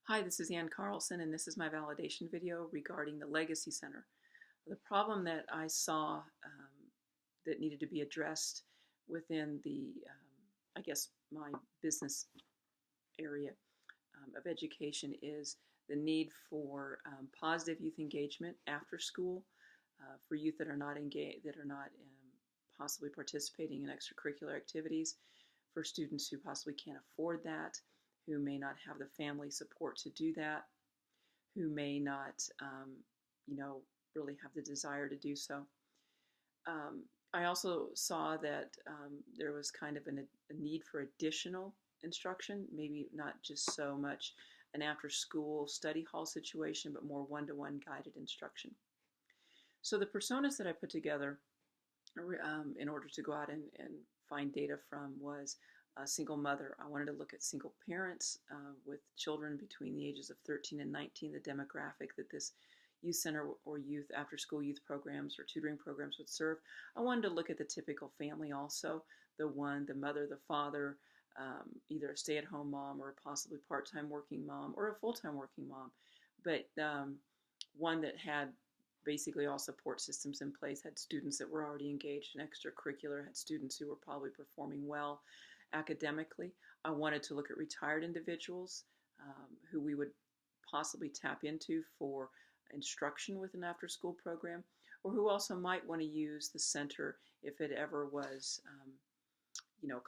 Hi, this is Ann Carlson, and this is my validation video regarding the Legacy Center. The problem that I saw that needed to be addressed within I guess, my business area of education is the need for positive youth engagement after school for youth that are not engaged, that are not possibly participating in extracurricular activities, for students who possibly can't afford that, who may not have the family support to do that, who may not, you know, really have the desire to do so. I also saw that there was kind of a need for additional instruction, maybe not just so much an after-school study hall situation, but more one-to-one guided instruction. So the personas that I put together in order to go out and find data from was a single mother. I wanted to look at single parents with children between the ages of 13 and 19, the demographic that this youth center or youth after school youth programs or tutoring programs would serve. I wanted to look at the typical family also, the mother, the father, either a stay-at-home mom or a possibly part-time working mom or a full-time working mom, but one that had basically all support systems in place, had students that were already engaged in extracurricular, had students who were probably performing well academically. I wanted to look at retired individuals who we would possibly tap into for instruction with an after-school program, or who also might want to use the center if it ever was,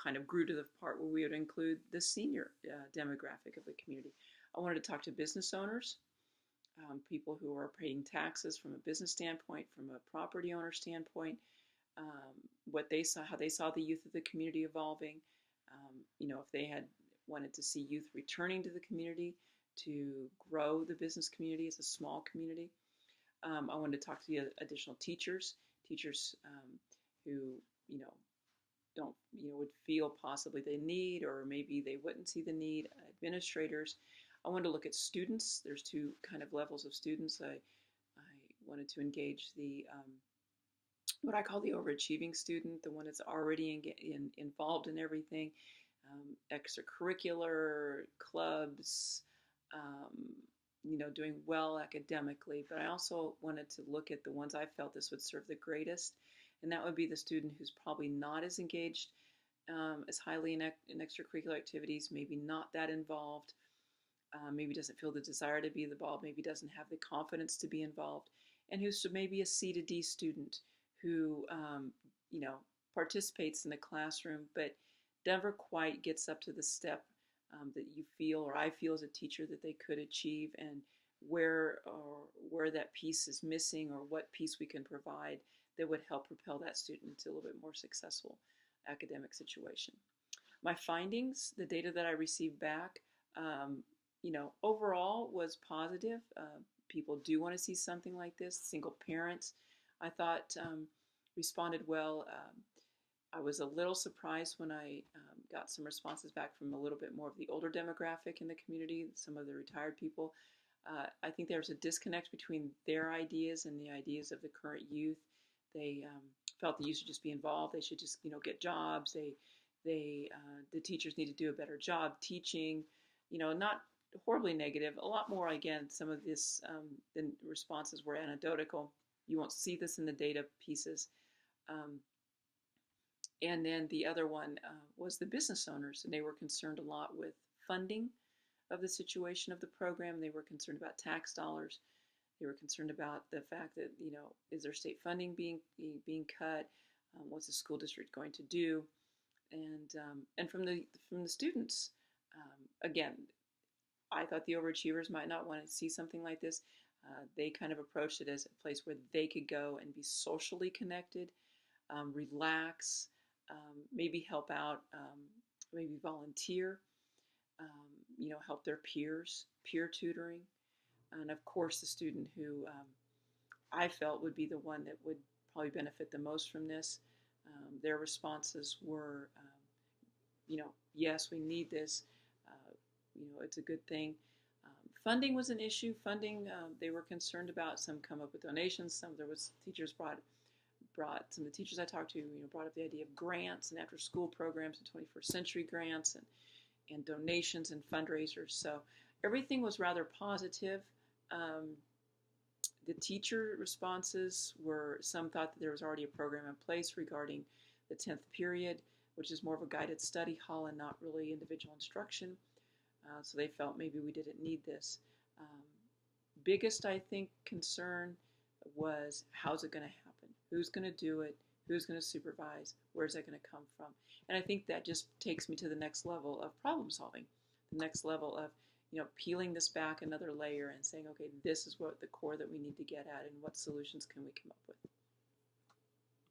kind of grew to the part where we would include the senior demographic of the community. I wanted to talk to business owners, people who are paying taxes from a business standpoint, from a property owner standpoint, what they saw, how they saw the youth of the community evolving. If they had wanted to see youth returning to the community to grow the business community as a small community. I wanted to talk to the additional teachers who, don't, would feel possibly they need, or maybe they wouldn't see the need, administrators. I wanted to look at students. There's two kind of levels of students. I wanted to engage the what I call the overachieving student, the one that's already involved in everything, extracurricular clubs, doing well academically. But I also wanted to look at the ones I felt this would serve the greatest, and that would be the student who's probably not as engaged as highly in extracurricular activities, maybe not that involved, maybe doesn't feel the desire to be involved, maybe doesn't have the confidence to be involved, and who's maybe a C to D student who, participates in the classroom, but never quite gets up to the step that you feel, or I feel as a teacher, that they could achieve, and where that piece is missing, or what piece we can provide that would help propel that student into a little bit more successful academic situation. My findings, the data that I received back, overall was positive. People do want to see something like this. Single parents, I thought, responded well. I was a little surprised when I got some responses back from a little bit more of the older demographic in the community, some of the retired people. I think there's a disconnect between their ideas and the ideas of the current youth. They felt the youth should just be involved. They should just, get jobs. The teachers need to do a better job teaching. Not horribly negative. A lot more, again, some of this, the responses were anecdotal. You won't see this in the data pieces. And then the other one was the business owners, and they were concerned a lot with funding of the situation of the program. They were concerned about tax dollars. They were concerned about the fact that, is there state funding being cut? What's the school district going to do? And from the students, again, I thought the overachievers might not want to see something like this. They kind of approached it as a place where they could go and be socially connected, relax, maybe help out, maybe volunteer, help their peers, peer tutoring. And of course, the student who I felt would be the one that would probably benefit the most from this. Their responses were, yes, we need this. It's a good thing. Funding was an issue. Funding, they were concerned about. Some come up with donations. Teachers brought some of the teachers I talked to, brought up the idea of grants and after-school programs and 21st century grants and donations and fundraisers. So everything was rather positive. Um, the teacher responses were, some thought that there was already a program in place regarding the 10th period, which is more of a guided study hall and not really individual instruction. So they felt maybe we didn't need this. Um, Biggest, I think, concern was, how's it going to happen? Who's going to do it? Who's going to supervise? Where's that going to come from? And I think that just takes me to the next level of problem solving, the next level of, peeling this back another layer and saying, okay, this is what the core that we need to get at, and what solutions can we come up with.